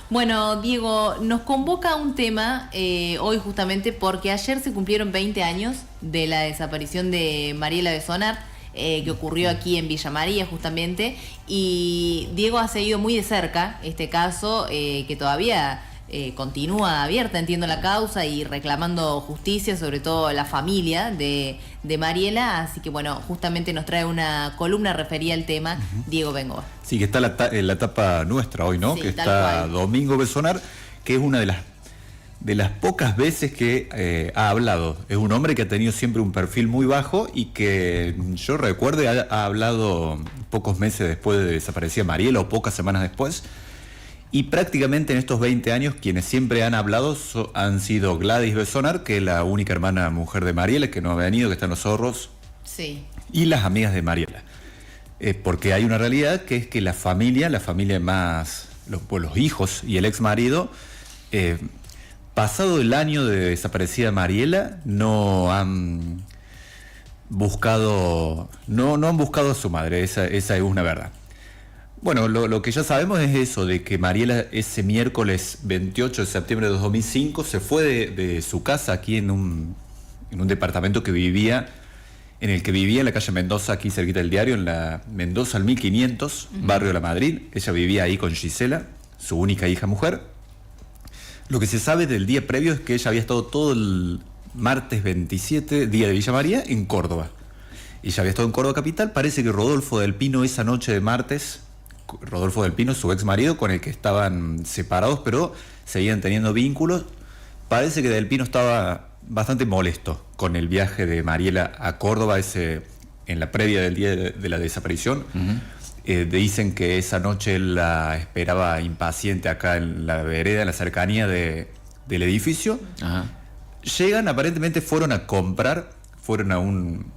Bueno, Diego, nos convoca un tema hoy justamente porque ayer se cumplieron 20 años de la desaparición de Mariela Besonar, que ocurrió aquí en Villa María justamente, y Diego ha seguido muy de cerca este caso que todavía continúa abierta, entiendo, la causa y reclamando justicia, sobre todo la familia de Mariela, así que bueno, justamente nos trae una columna referida al tema Diego Bengoa. Sí, que está en la etapa nuestra hoy, ¿no? Sí, que está Domingo Besonar, que es una de las pocas veces que ha hablado. Es un hombre que ha tenido siempre un perfil muy bajo y que yo recuerde ha hablado pocos meses después de desaparecida Mariela o pocas semanas después. Y prácticamente en estos 20 años quienes siempre han hablado han sido Gladys Besonar, que es la única hermana mujer de Mariela, que no ha venido, que está en Los Zorros, sí, y las amigas de Mariela. Porque hay una realidad que es que la familia más, los hijos y el ex marido, pasado el año de desaparecida Mariela, no han buscado a su madre, esa es una verdad. Bueno, lo que ya sabemos es eso, de que Mariela ese miércoles 28 de septiembre de 2005 se fue de su casa aquí en un departamento en el que vivía en la calle Mendoza, aquí cerquita del diario, en la Mendoza al 1500, barrio de La Madrid. Ella vivía ahí con Gisela, su única hija mujer. Lo que se sabe del día previo es que ella había estado todo el martes 27, día de Villa María, en Córdoba. Ella había estado en Córdoba capital. Parece que Rodolfo del Pino esa noche de martes, Rodolfo del Pino, su ex marido, con el que estaban separados, pero seguían teniendo vínculos. Parece que Del Pino estaba bastante molesto con el viaje de Mariela a Córdoba en la previa del día de la desaparición. Dicen que esa noche él la esperaba impaciente acá en la vereda, en la cercanía del edificio. Llegan, aparentemente fueron a un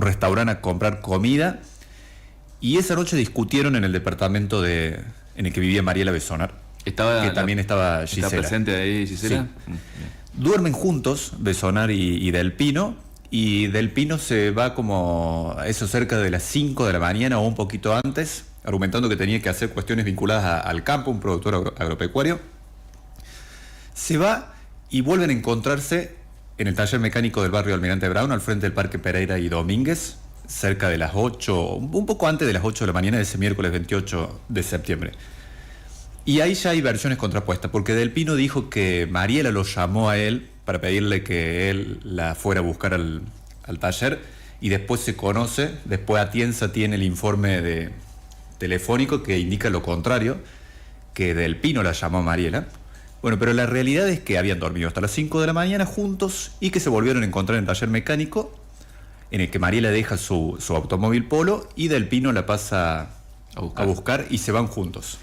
restaurante a comprar comida, y esa noche discutieron en el departamento en el que vivía Mariela Besonar, que también estaba Gisela. ¿Está presente ahí Gisela? Sí. Duermen juntos Besonar y Del Pino, y Del Pino se va como a eso cerca de las 5 de la mañana o un poquito antes, argumentando que tenía que hacer cuestiones vinculadas al campo, un productor agropecuario. Se va y vuelven a encontrarse en el taller mecánico del barrio Almirante Brown, al frente del Parque Pereira y Domínguez, cerca de las 8, un poco antes de las 8 de la mañana de ese miércoles 28 de septiembre. Y ahí ya hay versiones contrapuestas, porque Del Pino dijo que Mariela lo llamó a él para pedirle que él la fuera a buscar al taller, y después después Atienza tiene el informe telefónico que indica lo contrario, que Del Pino la llamó a Mariela. Bueno, pero la realidad es que habían dormido hasta las 5 de la mañana juntos y que se volvieron a encontrar en el taller mecánico, en el que Mariela deja su automóvil Polo y Del Pino la pasa a buscar y se van juntos.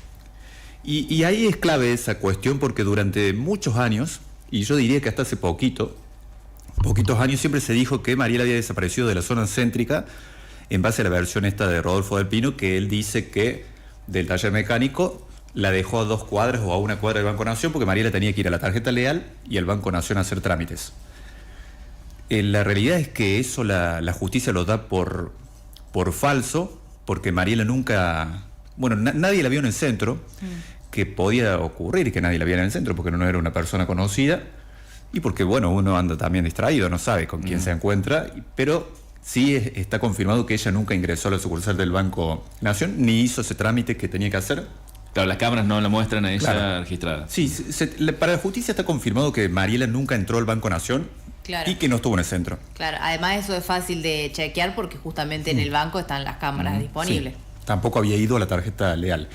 Y ahí es clave esa cuestión, porque durante muchos años, y yo diría que hasta hace poquitos años, siempre se dijo que Mariela había desaparecido de la zona céntrica en base a la versión esta de Rodolfo Del Pino, que él dice que del taller mecánico la dejó a 2 cuadras o a 1 cuadra del Banco Nación, porque Mariela tenía que ir a la tarjeta leal y al Banco Nación a hacer trámites. La realidad es que eso la justicia lo da por falso, porque Mariela nunca... Bueno, nadie la vio en el centro, que podía ocurrir que nadie la viera en el centro, porque no era una persona conocida, y porque, bueno, uno anda también distraído, no sabe con quién se encuentra, pero sí está confirmado que ella nunca ingresó a la sucursal del Banco Nación, ni hizo ese trámite que tenía que hacer. Claro, las cámaras no la muestran a ella registrada. Sí, para la justicia está confirmado que Mariela nunca entró al Banco Nación. Claro. Y que no estuvo en el centro. Claro, además eso es fácil de chequear porque justamente en el banco están las cámaras disponibles. Sí. Tampoco había ido a la tarjeta leal.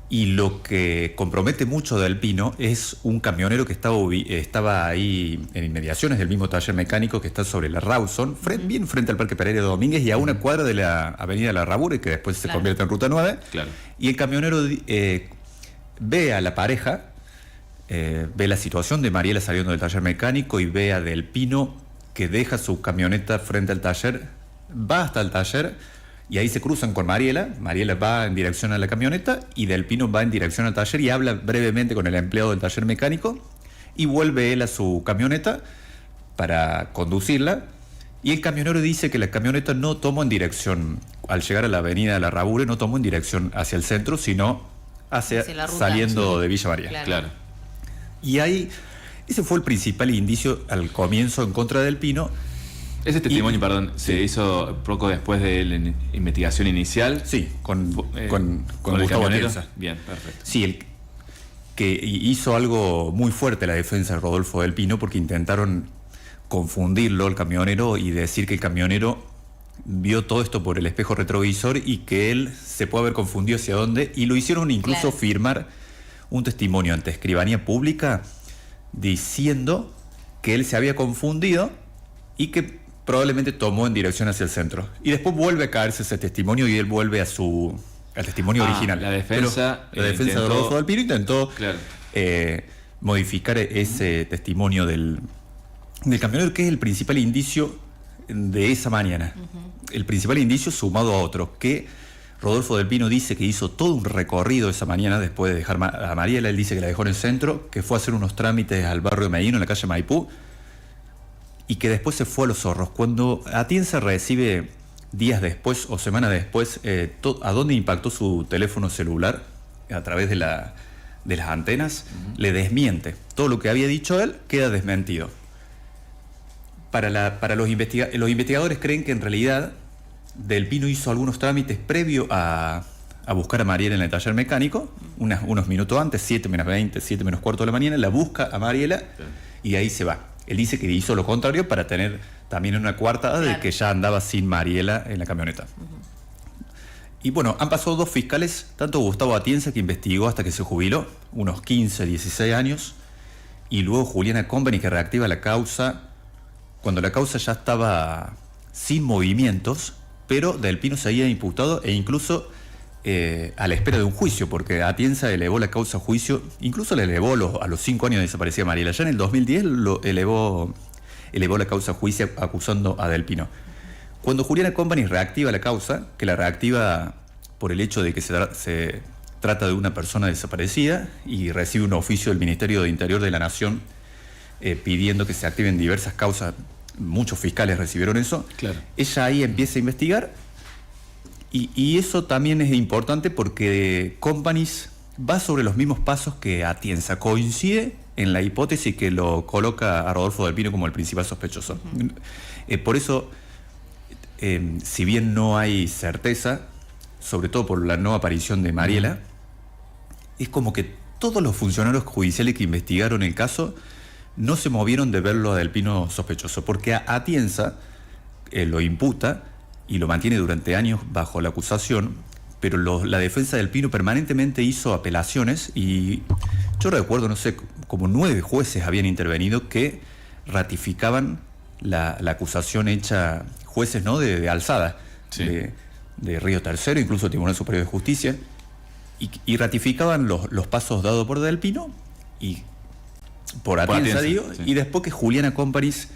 Y lo que compromete mucho Del Pino es un camionero que estaba ahí en inmediaciones del mismo taller mecánico, que está sobre la Rawson, bien frente al Parque Pereira de Domínguez y a 1 cuadra de la avenida La Rabure, que después se convierte en Ruta 9. Claro. Y el camionero ve a la pareja, ve la situación de Mariela saliendo del taller mecánico y ve a Del Pino que deja su camioneta frente al taller, va hasta el taller y ahí se cruzan con Mariela. Mariela va en dirección a la camioneta y Del Pino va en dirección al taller y habla brevemente con el empleado del taller mecánico y vuelve él a su camioneta para conducirla. Y el camionero dice que la camioneta no tomó en dirección, al llegar a la avenida de La Rabure, no tomó en dirección hacia el centro, sino hacia la ruta, saliendo sí. de Villa María. Claro. Claro. Y ahí, ese fue el principal indicio al comienzo en contra del Pino. Ese testimonio, perdón, se hizo poco después de la investigación inicial. Sí, con el Gustavo camionero. Atienza. Bien, perfecto. Sí, que hizo algo muy fuerte la defensa de Rodolfo del Pino porque intentaron confundirlo, el camionero, y decir que el camionero vio todo esto por el espejo retrovisor y que él se puede haber confundido hacia dónde, y lo hicieron incluso Claro. firmar un testimonio ante Escribanía Pública diciendo que él se había confundido y que probablemente tomó en dirección hacia el centro. Y después vuelve a caerse ese testimonio y él vuelve al testimonio original. La defensa, Pero la defensa intentó- de Rodolfo del Pino intentó Claro. modificar ese testimonio del camionero, que es el principal indicio de esa mañana. El principal indicio sumado a otro, que Rodolfo del Pino dice que hizo todo un recorrido esa mañana después de dejar a Mariela. Él dice que la dejó en el centro, que fue a hacer unos trámites al barrio de Medino, en la calle Maipú, y que después se fue a Los Zorros. Cuando Atienza recibe días después o semanas después a dónde impactó su teléfono celular a través de las antenas, le desmiente. Todo lo que había dicho él queda desmentido. Para los investigadores creen que en realidad Del Pino hizo algunos trámites previo a buscar a Mariela en el taller mecánico, unos minutos antes, 7 menos 20, 7 menos cuarto de la mañana, la busca a Mariela y ahí se va. Él dice que hizo lo contrario para tener también una coartada de que ya andaba sin Mariela en la camioneta. Y bueno, han pasado 2 fiscales, tanto Gustavo Atienza, que investigó hasta que se jubiló, unos 15, 16 años, y luego Juliana Company, que reactiva la causa cuando la causa ya estaba sin movimientos, pero Del Pino seguía imputado e incluso a la espera de un juicio, porque Atienza elevó la causa a juicio, incluso le elevó a los 5 años de desaparecida Mariela. Ya en el 2010 lo elevó la causa a juicio acusando a Del Pino. Cuando Juliana Company reactiva la causa, que la reactiva por el hecho de que se trata de una persona desaparecida y recibe un oficio del Ministerio de Interior de la Nación pidiendo que se activen diversas causas, muchos fiscales recibieron eso, Claro. ella ahí empieza a investigar y eso también es importante porque Companies va sobre los mismos pasos que Atienza, coincide en la hipótesis que lo coloca a Rodolfo del Pino como el principal sospechoso. Por eso, si bien no hay certeza, sobre todo por la no aparición de Mariela, es como que todos los funcionarios judiciales que investigaron el caso no se movieron de verlo a Del Pino sospechoso, porque a Atienza lo imputa y lo mantiene durante años bajo la acusación, pero la defensa del Pino permanentemente hizo apelaciones y yo recuerdo, no sé, como 9 jueces habían intervenido que ratificaban la acusación hecha, jueces, ¿no?, de alzada, Sí. de Río Tercero, incluso Tribunal Superior de Justicia, y ratificaban los pasos dados por Del Pino y por Atienza, digo, sí. y después que Juliana Companies,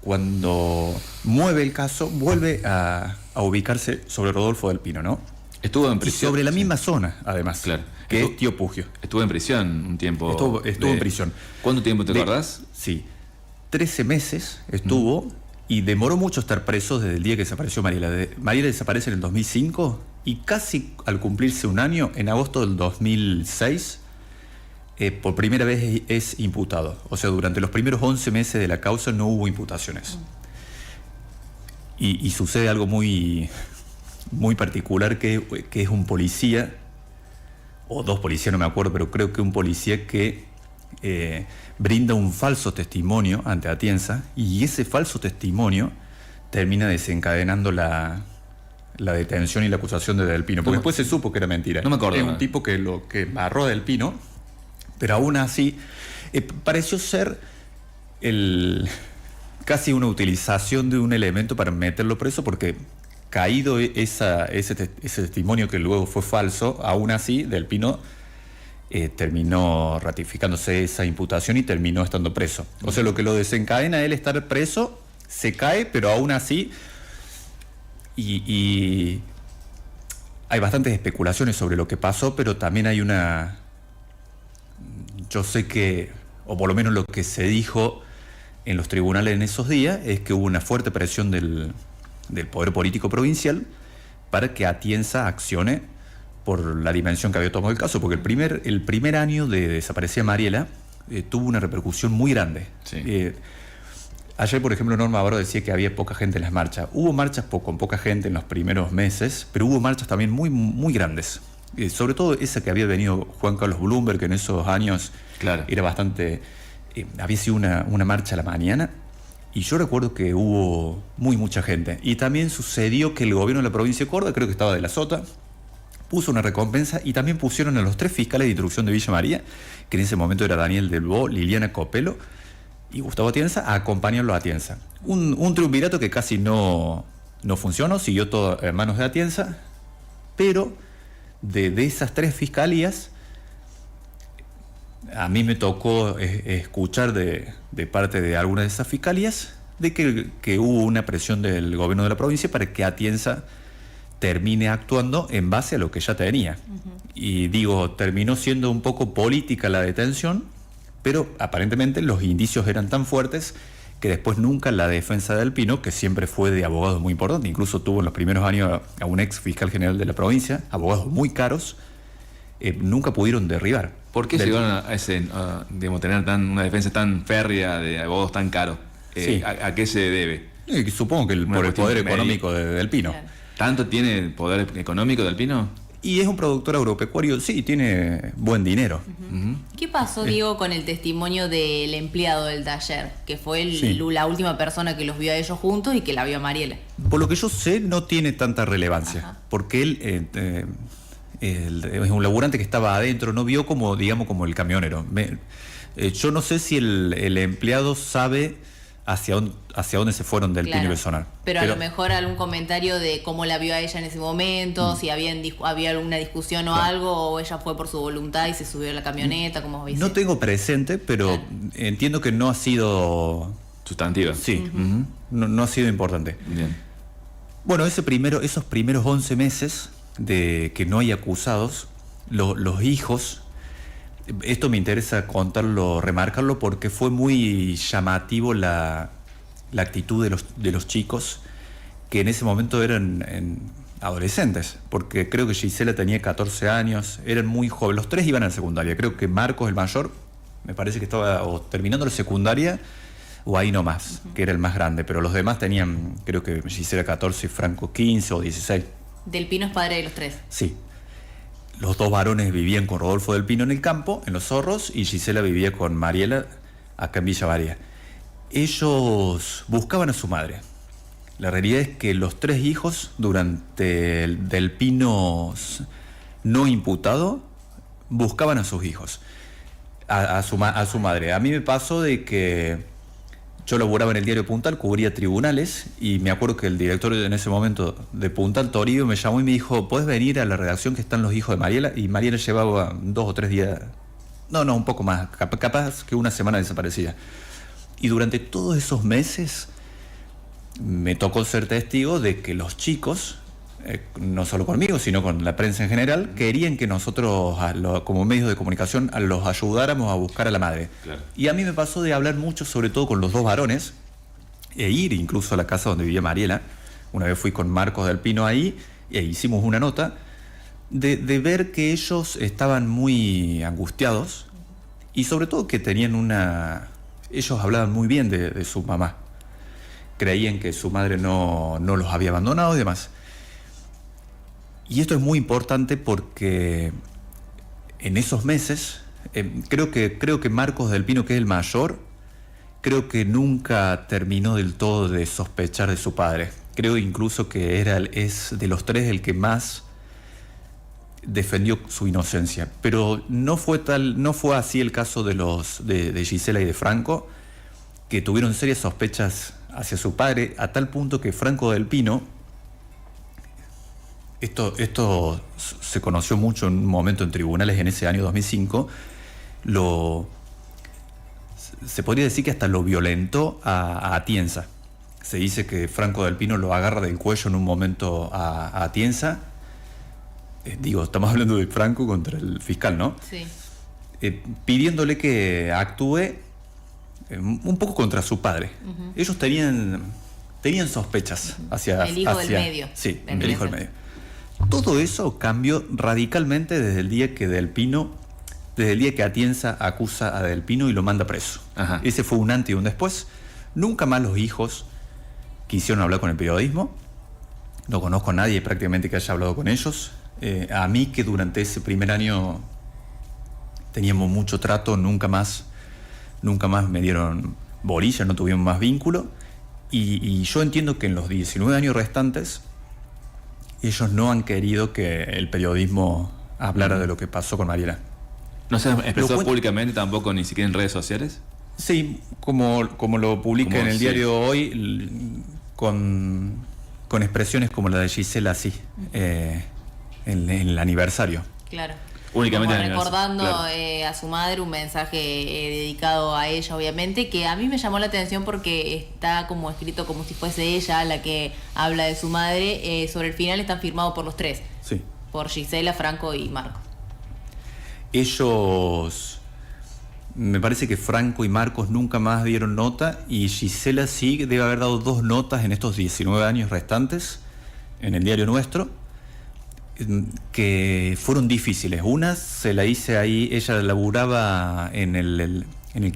cuando mueve el caso, vuelve a ubicarse sobre Rodolfo del Pino, ¿no? Estuvo en Y prisión. sobre la sí. misma zona, además, Claro. que Estuvo- es Tío Pugio. Estuvo en prisión un tiempo. Estuvo en prisión. ¿Cuánto tiempo te De- acordás? Sí, 13 meses estuvo y demoró mucho estar preso desde el día que desapareció Mariela. Mariela desaparece en el 2005 y casi al cumplirse un año, en agosto del 2006, por primera vez es imputado. O sea, durante los primeros 11 meses de la causa no hubo imputaciones. Y sucede algo muy, muy particular que es un policía, o 2 policías, no me acuerdo, pero creo que un policía que brinda un falso testimonio ante Atienza y ese falso testimonio termina desencadenando la detención y la acusación de Del Pino, porque después se supo que era mentira. No me acuerdo. Es un tipo que lo que amarró a Del Pino, pero aún así pareció ser casi una utilización de un elemento para meterlo preso, porque caído ese testimonio que luego fue falso, aún así Del Pino terminó ratificándose esa imputación y terminó estando preso. O sea, lo que lo desencadena a él estar preso, se cae, pero aún así, y hay bastantes especulaciones sobre lo que pasó, pero también hay yo sé que, o por lo menos lo que se dijo en los tribunales en esos días, es que hubo una fuerte presión del poder político provincial para que Atienza accione por la dimensión que había tomado el caso, porque el primer año de desaparecida Mariela tuvo una repercusión muy grande. Sí. Ayer, por ejemplo, Norma Baró decía que había poca gente en las marchas. Hubo marchas con poca gente en los primeros meses, pero hubo marchas también muy, muy grandes. Sobre todo esa que había venido Juan Carlos Bloomberg, que en esos años era bastante... había sido una marcha a la mañana, y yo recuerdo que hubo mucha gente. Y también sucedió que el gobierno de la provincia de Córdoba, creo que estaba de la Sota, puso una recompensa y también pusieron a los 3 fiscales de instrucción de Villa María, que en ese momento era Daniel Delbó, Liliana Copelo y Gustavo Atienza, a acompañarlo a Atienza. Un triunvirato que casi no funcionó, siguió todo en manos de Atienza, pero de esas 3 fiscalías, a mí me tocó escuchar de parte de algunas de esas fiscalías de que hubo una presión del gobierno de la provincia para que Atienza termine actuando en base a lo que ya tenía. Y digo, terminó siendo un poco política la detención, pero aparentemente los indicios eran tan fuertes que después nunca la defensa del Pino, que siempre fue de abogados muy importantes, incluso tuvo en los primeros años a un ex fiscal general de la provincia, abogados muy caros, nunca pudieron derribar. ¿Por qué llegaron a digamos, tener una defensa tan férrea de abogados tan caros? Sí. ¿A qué se debe? Supongo que por el poder económico del Pino. Claro. ¿Tanto tiene el poder económico del Pino? Y es un productor agropecuario, sí, tiene buen dinero. ¿Qué pasó, Diego, con el testimonio del empleado del taller, que fue Sí. la última persona que los vio a ellos juntos y que la vio a Mariela? Por lo que yo sé, no tiene tanta relevancia, Ajá. porque él es un laburante que estaba adentro, no vio como, digamos, como el camionero. Yo no sé si el empleado sabe hacia dónde se fueron del Claro. Pino y Besonar. Pero a lo mejor algún comentario de cómo la vio a ella en ese momento, si había alguna discusión o Claro. algo, o ella fue por su voluntad y se subió a la camioneta, como dice. No tengo presente, pero Claro. entiendo que no ha sido... Sustantiva. Sí, no ha sido importante. Bien. Bueno, esos primeros 11 meses de que no hay acusados, los hijos, esto me interesa contarlo, remarcarlo, porque fue muy llamativo la actitud de los chicos, que en ese momento eran adolescentes, porque creo que Gisela tenía 14 años, eran muy jóvenes, los 3 iban a la secundaria, creo que Marcos, el mayor, me parece que estaba o terminando la secundaria, o ahí nomás, que era el más grande, pero los demás tenían, creo que Gisela 14 y Franco 15 o 16. Del Pino es padre de los 3. Sí. Los 2 varones vivían con Rodolfo del Pino en el campo, en Los Zorros, y Gisela vivía con Mariela acá en Villa María. Ellos buscaban a su madre. La realidad es que los 3 hijos, durante el del Pino no imputado, buscaban a sus hijos, a su madre. A mí me pasó de que yo laboraba en el diario Puntal, cubría tribunales, y me acuerdo que el director en ese momento de Puntal, Toribio, me llamó y me dijo: ¿puedes venir a la redacción que están los hijos de Mariela? Y Mariela llevaba 2 o 3 días, no, un poco más, capaz que una semana desaparecida. Y durante todos esos meses me tocó ser testigo de que los chicos, no solo conmigo, sino con la prensa en general, querían que nosotros, como medios de comunicación, los ayudáramos a buscar a la madre. Claro. Y a mí me pasó de hablar mucho, sobre todo con los 2 varones, e ir incluso a la casa donde vivía Mariela. Una vez fui con Marcos del Pino ahí, e hicimos una nota, de ver que ellos estaban muy angustiados, y sobre todo que tenían ellos hablaban muy bien de su mamá. Creían que su madre no los había abandonado y demás. Y esto es muy importante porque en esos meses, creo que Marcos del Pino, que es el mayor, creo que nunca terminó del todo de sospechar de su padre. Creo incluso que es de los 3 el que más defendió su inocencia. Pero no fue así el caso de Gisela y de Franco, que tuvieron serias sospechas hacia su padre, a tal punto que Franco del Pino, esto se conoció mucho en un momento en tribunales en ese año 2005, se podría decir que hasta lo violentó a Atienza. Se dice que Franco del Pino lo agarra del cuello en un momento a Atienza. Estamos hablando de Franco contra el fiscal, ¿no? Sí. Pidiéndole que actúe un poco contra su padre. Ellos tenían sospechas hacia... El hijo del medio. Sí, el hijo del medio. Todo eso cambió radicalmente desde el día que Atienza acusa a Del Pino y lo manda preso. Ajá. Ese fue un antes y un después. Nunca más los hijos quisieron hablar con el periodismo. No conozco a nadie prácticamente que haya hablado con ellos. A mí, que durante ese primer año teníamos mucho trato, nunca más me dieron bolilla, no tuvimos más vínculo. Y yo entiendo que en los 19 años restantes ellos no han querido que el periodismo hablara de lo que pasó con Mariela. ¿No se expresó públicamente tampoco, ni siquiera en redes sociales? Sí, como lo publica en el diario Hoy, con expresiones como la de Gisela, sí, en el aniversario. Claro. Únicamente como recordando claro. A su madre, un mensaje dedicado a ella, obviamente, que a mí me llamó la atención porque está como escrito como si fuese ella la que habla de su madre. Sobre el final están firmados por los tres. Sí. Por Gisela, Franco y Marco. Ellos, me parece que Franco y Marcos nunca más dieron nota, y Gisela sí debe haber dado 2 notas en estos 19 años restantes en el diario Nuestro, que fueron difíciles. Una se la hice ahí, ella laburaba en el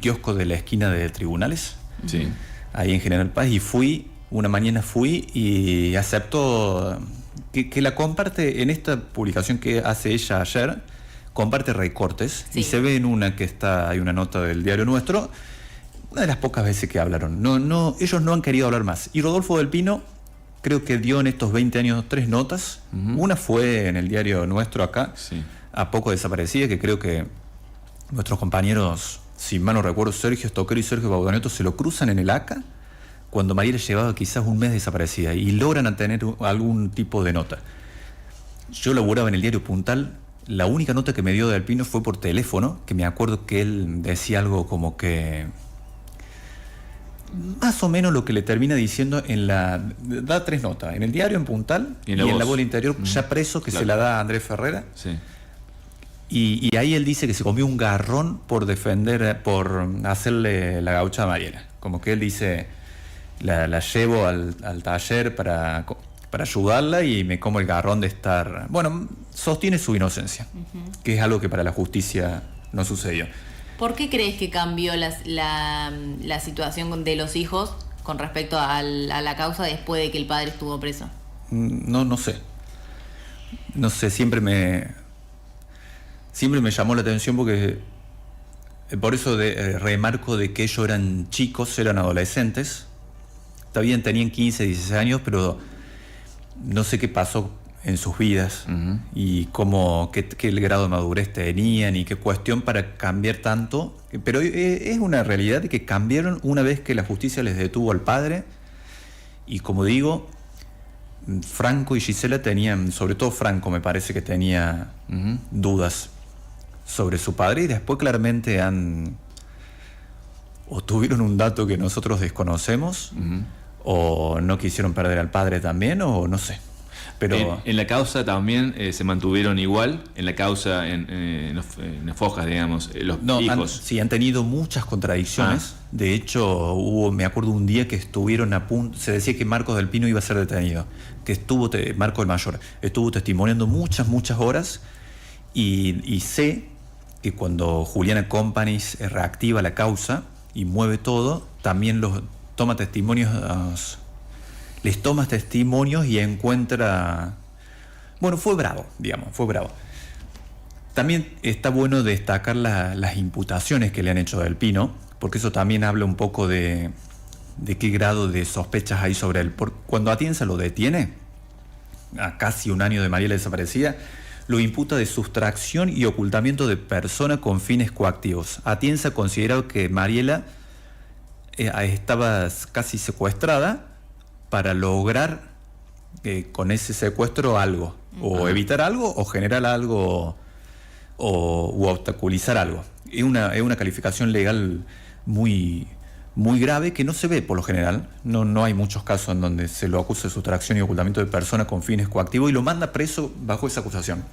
kiosco de la esquina de Tribunales, Sí. ahí en General Paz, y una mañana fui y aceptó que la comparte en esta publicación que hace ella ayer. Comparte recortes, sí. Y se ve en una que hay una nota del diario Nuestro, una de las pocas veces que hablaron. Ellos no han querido hablar más. Y Rodolfo Del Pino creo que dio en estos 20 años 3 notas. Una fue en el diario Nuestro acá, Sí. a poco desaparecida, que creo que nuestros compañeros, si mal no recuerdo, Sergio Stoquero y Sergio Baudoneto, se lo cruzan en el ACA cuando Mariela llevaba quizás un mes desaparecida, y logran tener algún tipo de nota. Yo laburaba en el diario Puntal. La única nota que me dio Del Pino fue por teléfono, que me acuerdo que él decía algo como que más o menos lo que le termina diciendo da 3 notas, en el diario, en Puntal y en La Voz del Interior, ya preso, que claro. se la da a Andrés Ferrera. Sí. Y ahí él dice que se comió un garrón por hacerle la gaucha a Mariela. Como que él dice, la llevo al taller para ayudarla y me como el garrón de estar... Bueno, sostiene su inocencia, que es algo que para la justicia no sucedió. ¿Por qué crees que cambió la situación de los hijos con respecto a la causa después de que el padre estuvo preso? No sé. No sé, siempre me llamó la atención porque... Por eso remarco de que ellos eran chicos, eran adolescentes. Está bien, tenían 15, 16 años, pero no sé qué pasó en sus vidas y qué grado de madurez tenían y qué cuestión para cambiar tanto. Pero es una realidad de que cambiaron una vez que la justicia les detuvo al padre. Y como digo, Franco y Gisela tenían, sobre todo Franco me parece que tenía dudas sobre su padre, y después claramente o tuvieron un dato que nosotros desconocemos, o no quisieron perder al padre también, o no sé. Pero en la causa también se mantuvieron igual, en la causa, en las fojas, digamos, los hijos. Sí, han tenido muchas contradicciones. De hecho, me acuerdo un día que estuvieron a punto, se decía que Marcos Del Pino iba a ser detenido, que Marco el Mayor, estuvo testimoniando muchas horas, y sé que cuando Juliana Companys reactiva la causa y mueve todo, también les toma testimonios y encuentra... Bueno, fue bravo. También está bueno destacar las imputaciones que le han hecho a Del Pino, porque eso también habla un poco de qué grado de sospechas hay sobre él. Cuando Atienza lo detiene, a casi un año de Mariela desaparecida, lo imputa de sustracción y ocultamiento de persona con fines coactivos. Atienza consideró que Mariela estaba casi secuestrada para lograr con ese secuestro algo, o evitar algo, o generar algo, u obstaculizar algo. Es una calificación legal muy grave, que no se ve por lo general. No hay muchos casos en donde se lo acusa de sustracción y ocultamiento de persona con fines coactivos y lo manda preso bajo esa acusación.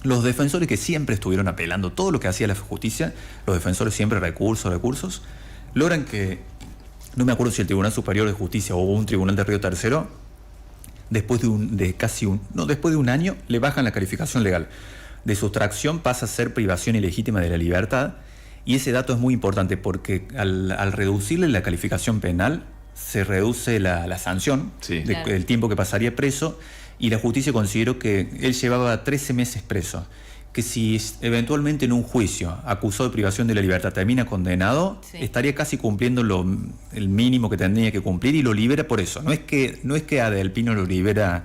Los defensores, que siempre estuvieron apelando todo lo que hacía la justicia, los defensores siempre recursos, logran que, no me acuerdo si el Tribunal Superior de Justicia o un tribunal de Río Tercero, después de un año le bajan la calificación legal. De sustracción pasa a ser privación ilegítima de la libertad, y ese dato es muy importante porque al reducirle la calificación penal se reduce la sanción, el tiempo que pasaría preso, y la justicia consideró que él llevaba 13 meses preso, que si eventualmente en un juicio acusado de privación de la libertad termina condenado, estaría casi cumpliendo el mínimo que tendría que cumplir, y lo libera por eso. No es que a Del Pino lo libera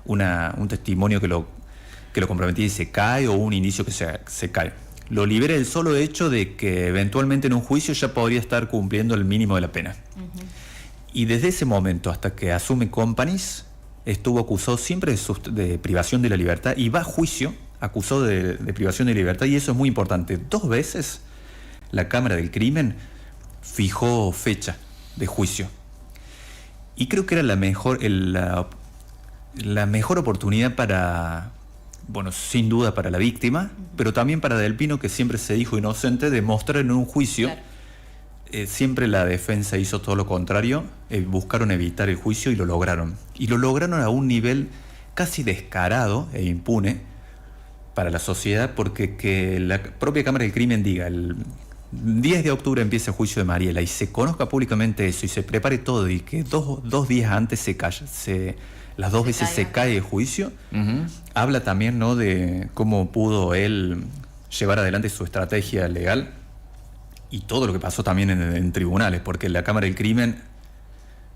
un testimonio que lo comprometía y se cae, o un indicio que se cae. Lo libera el solo hecho de que eventualmente en un juicio ya podría estar cumpliendo el mínimo de la pena. Y desde ese momento hasta que asume Companies, estuvo acusado siempre de privación de la libertad, y va a juicio acusado de privación de libertad, y eso es muy importante. 2 veces la Cámara del Crimen fijó fecha de juicio, y creo que era la mejor oportunidad para, bueno, sin duda para la víctima, pero también para Del Pino, que siempre se dijo inocente, demostrar en un juicio. Siempre la defensa hizo todo lo contrario, buscaron evitar el juicio y lo lograron. Y lo lograron a un nivel casi descarado e impune para la sociedad, porque que la propia Cámara del Crimen diga el 10 de octubre empieza el juicio de Mariela, y se conozca públicamente eso y se prepare todo, y que dos días antes las 2 veces se cae el juicio, habla también, ¿no?, de cómo pudo él llevar adelante su estrategia legal, y todo lo que pasó también en tribunales, porque la Cámara del Crimen,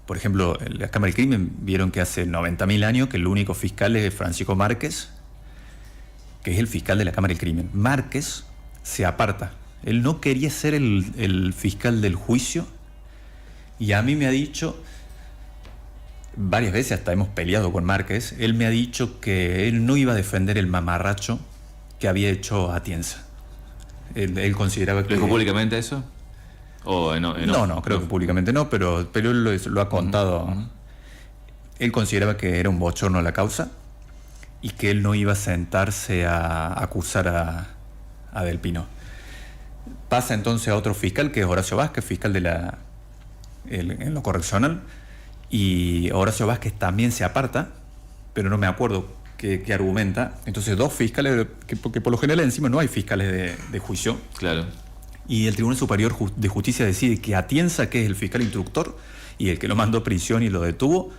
por ejemplo, la Cámara del Crimen vieron que hace 90.000 años que el único fiscal es Francisco Márquez, que es el fiscal de la Cámara del Crimen. Márquez se aparta. Él no quería ser el fiscal del juicio, y a mí me ha dicho, varias veces hasta hemos peleado con Márquez, él me ha dicho que él no iba a defender el mamarracho que había hecho Atienza. Él consideraba que... ¿Lo dijo públicamente eso? ¿O No, creo que públicamente no, pero él lo ha contado. Él consideraba que era un bochorno la causa, y que él no iba a sentarse a acusar a Del Pino. Pasa entonces a otro fiscal, que es Horacio Vázquez, fiscal en lo correccional, y Horacio Vázquez también se aparta, pero no me acuerdo qué argumenta. Entonces 2 fiscales, porque por lo general encima no hay fiscales de juicio. Claro. Y el Tribunal Superior de Justicia decide que Atienza, que es el fiscal instructor y el que lo mandó a prisión y lo detuvo,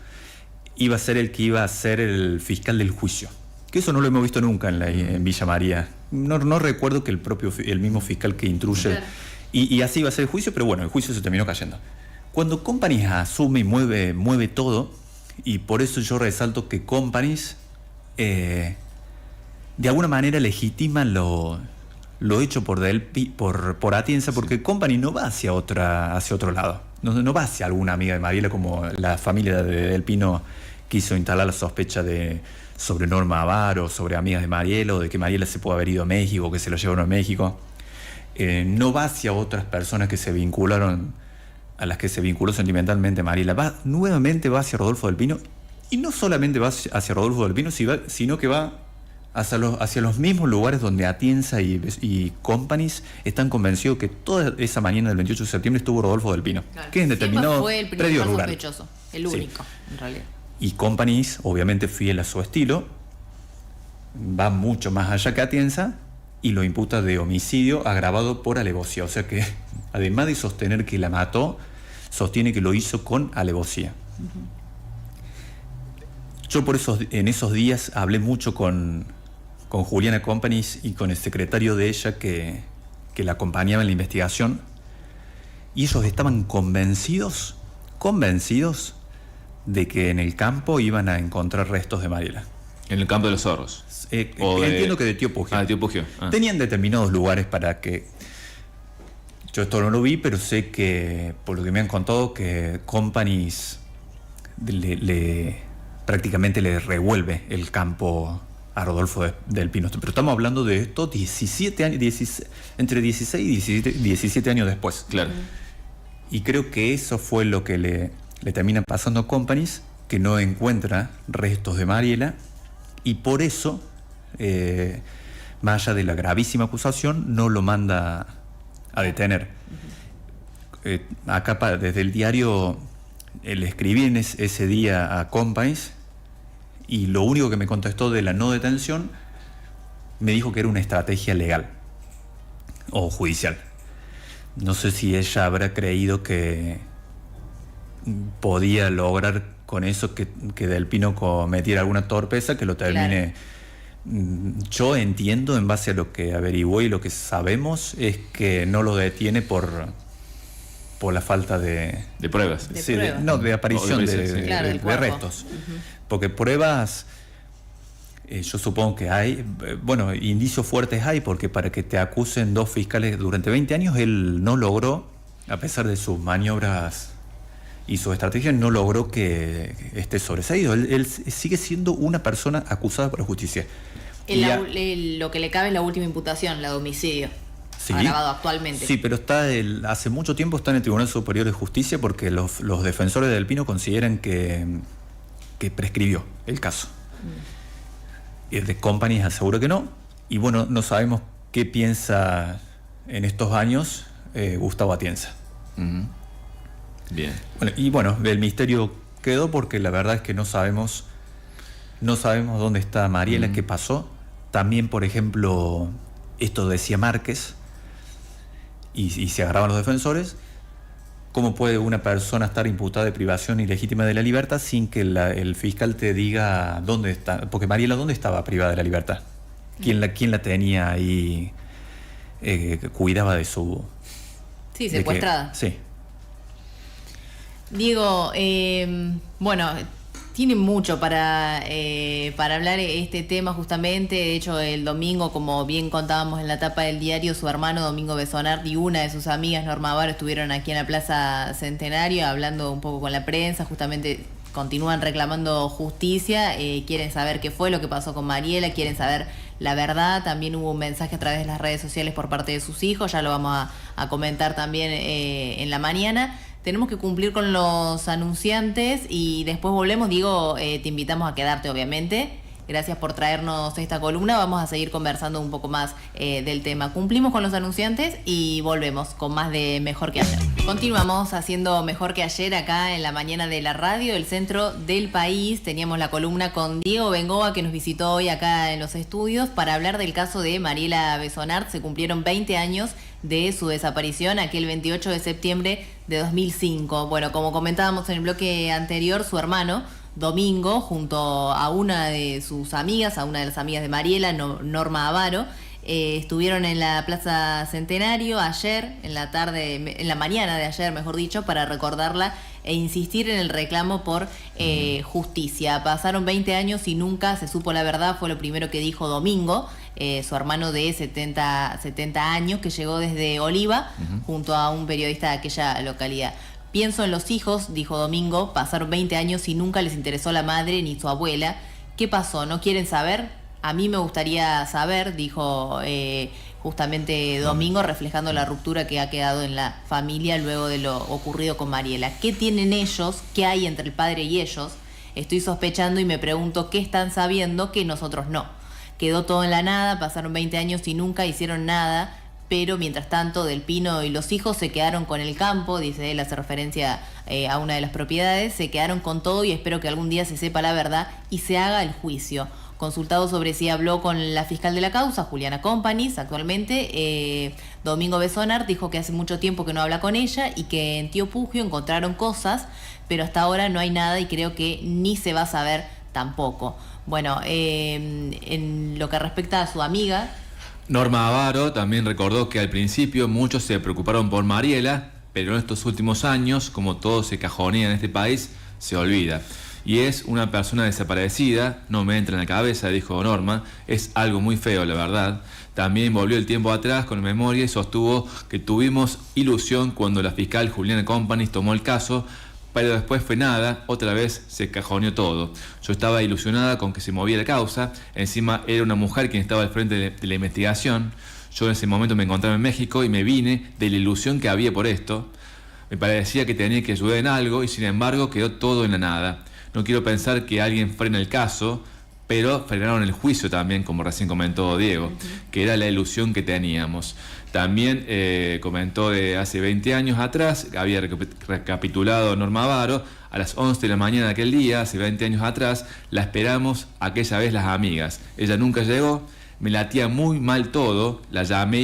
iba a ser el que iba a ser el fiscal del juicio. Que eso no lo hemos visto nunca en Villa María. No recuerdo que el mismo fiscal que intruye. Claro. Y así iba a ser el juicio, pero bueno, el juicio se terminó cayendo. Cuando Companies asume y mueve todo, y por eso yo resalto que Companies de alguna manera legitima lo hecho por Atienza, porque Company no va hacia otro lado, no va hacia alguna amiga de Mariela, como la familia de Del Pino quiso instalar la sospecha sobre Norma Avaro, sobre amigas de Mariela, o de que Mariela se puede haber ido a México, que se lo llevaron a México. No va hacia otras personas a las que se vinculó sentimentalmente Mariela, nuevamente va hacia Rodolfo Del Pino, y no solamente va hacia Rodolfo Del Pino, sino que va hacia los mismos lugares donde Atienza y Companies están convencidos que toda esa mañana del 28 de septiembre estuvo Rodolfo Del Pino, claro, que en determinado fue el predio rural. Sospechoso, el único, en realidad. Y Companies, obviamente fiel a su estilo, va mucho más allá que Atienza y lo imputa de homicidio agravado por alevosía. O sea que, además de sostener que la mató, sostiene que lo hizo con alevosía. Yo por eso en esos días hablé mucho con Juliana Companies y con el secretario de ella que la acompañaba en la investigación, y ellos estaban convencidos de que en el campo iban a encontrar restos de Mariela. ¿En el campo de los zorros? Entiendo que de Tío Pugio. De Tío Pugio. Tenían determinados lugares para que... Yo esto no lo vi, pero sé que, por lo que me han contado, que Companies prácticamente le revuelve el campo a Rodolfo Del Pino. Pero estamos hablando de esto 17 años, entre 16 y 17 años después. Claro. Y creo que eso fue lo que le termina pasando a Companies, que no encuentra restos de Mariela, y por eso, más allá de la gravísima acusación, no lo manda a detener. Acá desde el diario le escribí ese día a Companies y lo único que me contestó de la no detención, me dijo que era una estrategia legal o judicial. No sé si ella habrá creído que podía lograr con eso que Del Pino cometiera alguna torpeza que lo termine. Claro. Yo entiendo, en base a lo que averiguó y lo que sabemos, es que no lo detiene por la falta de pruebas. De aparición de restos. Uh-huh. Porque pruebas, yo supongo que hay, indicios fuertes hay, porque para que te acusen 2 fiscales durante 20 años, él no logró, a pesar de sus maniobras y su estrategia, no logró que esté sobreseído. Él sigue siendo una persona acusada por la justicia. Lo que le cabe es la última imputación, la de homicidio. Sí, agravado actualmente. Sí, pero hace mucho tiempo está en el Tribunal Superior de Justicia porque los defensores de Del Pino consideran que prescribió el caso. The Company asegura que no. Y bueno, no sabemos qué piensa en estos años Gustavo Atienza. Uh-huh. Bien. Bueno, el misterio quedó porque la verdad es que no sabemos dónde está Mariela, qué pasó. También, por ejemplo, esto decía Márquez, y se agarraban los defensores. ¿Cómo puede una persona estar imputada de privación ilegítima de la libertad sin que el fiscal te diga dónde está? Porque Mariela, ¿dónde estaba privada de la libertad? ¿Quién la tenía ahí? Cuidaba de su... Sí, secuestrada. Sí. Diego, tiene mucho para hablar este tema justamente. De hecho, el domingo, como bien contábamos en la tapa del diario, su hermano Domingo Besonart y una de sus amigas, Norma Avaro, estuvieron aquí en la Plaza Centenario hablando un poco con la prensa. Justamente continúan reclamando justicia, quieren saber qué fue lo que pasó con Mariela, quieren saber la verdad. También hubo un mensaje a través de las redes sociales por parte de sus hijos, ya lo vamos a comentar también en la mañana. Tenemos que cumplir con los anunciantes y después volvemos. Diego, te invitamos a quedarte, obviamente. Gracias por traernos esta columna. Vamos a seguir conversando un poco más del tema. Cumplimos con los anunciantes y volvemos con más de Mejor que Ayer. Continuamos haciendo Mejor que Ayer acá en la mañana de la radio, el centro del país. Teníamos la columna con Diego Bengoa, que nos visitó hoy acá en los estudios para hablar del caso de Mariela Besonart. Se cumplieron 20 años de su desaparición, aquel 28 de septiembre de 2005. Bueno, como comentábamos en el bloque anterior, su hermano Domingo, junto a una de sus amigas, a una de las amigas de Mariela, Norma Avaro, estuvieron en la Plaza Centenario ayer, en la mañana de ayer, mejor dicho, para recordarla e insistir en el reclamo por justicia. Pasaron 20 años y nunca se supo la verdad, fue lo primero que dijo Domingo, su hermano de 70 años, que llegó desde Oliva, junto a un periodista de aquella localidad. Pienso en los hijos, dijo Domingo, pasaron 20 años y nunca les interesó la madre ni su abuela. ¿Qué pasó? ¿No quieren saber? A mí me gustaría saber, dijo justamente Domingo, reflejando la ruptura que ha quedado en la familia luego de lo ocurrido con Mariela. ¿Qué tienen ellos? ¿Qué hay entre el padre y ellos? Estoy sospechando y me pregunto qué están sabiendo que nosotros no. Quedó todo en la nada, pasaron 20 años y nunca hicieron nada, pero mientras tanto Del Pino y los hijos se quedaron con el campo, dice él, hace referencia a una de las propiedades, se quedaron con todo y espero que algún día se sepa la verdad y se haga el juicio. Consultado sobre si habló con la fiscal de la causa, Juliana Companys, actualmente, Domingo Besonart dijo que hace mucho tiempo que no habla con ella y que en Tío Pugio encontraron cosas, pero hasta ahora no hay nada y creo que ni se va a saber tampoco. Bueno, en lo que respecta a su amiga, Norma Avaro también recordó que al principio muchos se preocuparon por Mariela, pero en estos últimos años, como todo se cajonea en este país, se olvida. Y es una persona desaparecida, no me entra en la cabeza, dijo Norma, es algo muy feo, la verdad. También volvió el tiempo atrás con memoria y sostuvo que tuvimos ilusión cuando la fiscal Juliana Companys tomó el caso, pero después fue nada, otra vez se cajoneó todo. Yo estaba ilusionada con que se movía la causa, encima era una mujer quien estaba al frente de la investigación. Yo en ese momento me encontraba en México y me vine de la ilusión que había por esto. Me parecía que tenía que ayudar en algo y sin embargo quedó todo en la nada. No quiero pensar que alguien frena el caso, pero frenaron el juicio también, como recién comentó Diego, que era la ilusión que teníamos. También comentó de hace 20 años atrás, había recapitulado Norma Avaro, a las 11 de la mañana de aquel día, hace 20 años atrás, la esperamos aquella vez las amigas. Ella nunca llegó, me latía muy mal todo, la llamé,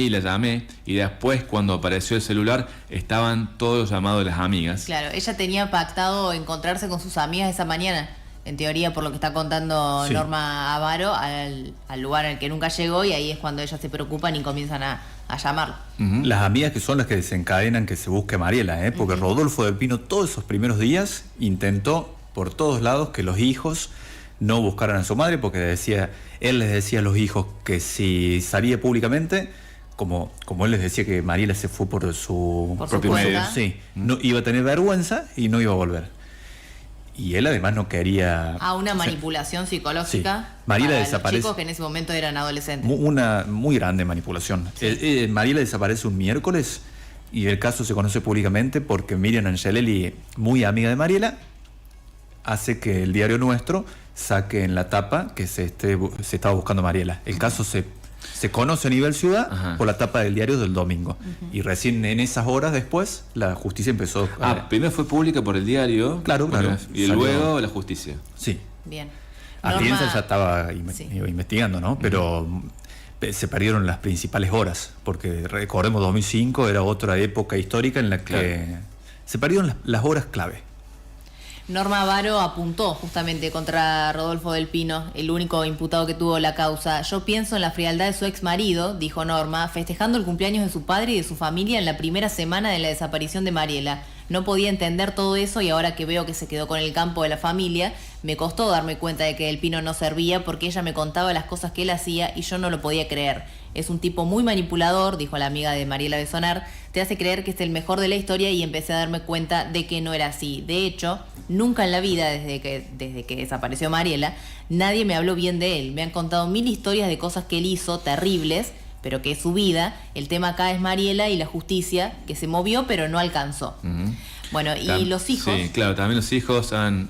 y después cuando apareció el celular estaban todos los llamados de las amigas. Claro, ella tenía pactado encontrarse con sus amigas esa mañana, en teoría por lo que está contando Sí. Norma Avaro, al lugar al que nunca llegó, y ahí es cuando ellas se preocupan y comienzan a llamarlo. Las amigas que son las que desencadenan que se busque a Mariela, porque Rodolfo del Pino todos esos primeros días intentó por todos lados que los hijos no buscaran a su madre, porque él les decía a los hijos que si salía públicamente, como él les decía que Mariela se fue por su propio medio, sí, no iba a tener vergüenza y no iba a volver. Y él además no quería... A una manipulación psicológica Sí. Mariela para desaparece. los chicos que en ese momento eran adolescentes. Una muy grande manipulación. Mariela desaparece un miércoles y el caso se conoce públicamente porque Miriam Angelelli, muy amiga de Mariela, hace que el diario Nuestro saque en la tapa que se estaba buscando a Mariela. El caso se conoce a nivel ciudad Ajá. por la tapa del diario del domingo. Y recién en esas horas después la justicia empezó Primero fue pública por el diario. Claro. Y Salió. luego la justicia. Sí. Bien. Alianza Norma- ya estaba Sí. investigando, ¿no? Pero se perdieron las principales horas, porque recordemos 2005 era otra época histórica en la que se perdieron las horas clave. Norma Avaro apuntó justamente contra Rodolfo del Pino, el único imputado que tuvo la causa. Yo pienso en la frialdad de su ex marido, dijo Norma, festejando el cumpleaños de su padre y de su familia en la primera semana de la desaparición de Mariela. No podía entender todo eso y ahora que veo que se quedó con el campo de la familia, me costó darme cuenta de que Del Pino no servía porque ella me contaba las cosas que él hacía y yo no lo podía creer. Es un tipo muy manipulador, dijo la amiga de Mariela Besonar, te hace creer que es el mejor de la historia y empecé a darme cuenta de que no era así. De hecho, nunca en la vida, desde que desapareció Mariela, nadie me habló bien de él. Me han contado 1000 historias de cosas que él hizo, terribles, pero que es su vida. El tema acá es Mariela y la justicia, que se movió pero no alcanzó. Bueno, y los hijos... Sí, claro, también los hijos han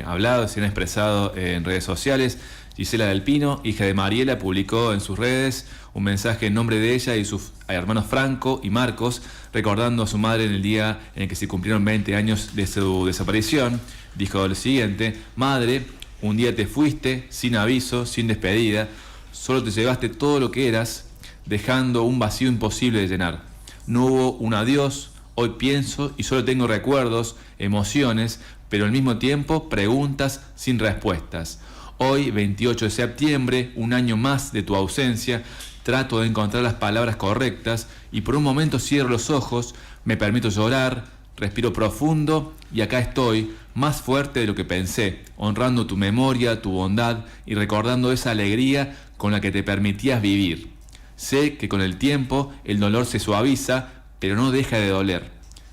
hablado, se han expresado en redes sociales. Gisela del Pino, hija de Mariela, publicó en sus redes un mensaje en nombre de ella y sus hermanos Franco y Marcos, recordando a su madre en el día en el que se cumplieron 20 años de su desaparición. Dijo lo siguiente: madre, un día te fuiste, sin aviso, sin despedida, solo te llevaste todo lo que eras, dejando un vacío imposible de llenar. No hubo un adiós, hoy pienso y solo tengo recuerdos, emociones, pero al mismo tiempo preguntas sin respuestas. Hoy, 28 de septiembre, un año más de tu ausencia, trato de encontrar las palabras correctas y por un momento cierro los ojos, me permito llorar, respiro profundo y acá estoy, más fuerte de lo que pensé, honrando tu memoria, tu bondad y recordando esa alegría con la que te permitías vivir. Sé que con el tiempo el dolor se suaviza, pero no deja de doler.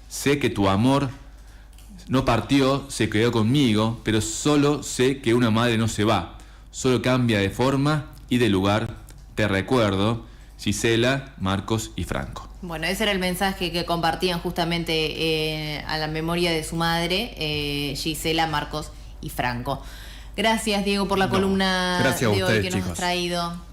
Sé que tu amor no partió, se quedó conmigo, pero solo sé que una madre no se va, solo cambia de forma y de lugar. Te recuerdo, Gisela, Marcos y Franco. Bueno, ese era el mensaje que compartían justamente a la memoria de su madre, Gisela, Marcos y Franco. Gracias, Diego, por la columna gracias a de hoy ustedes, que nos chicos. has traído.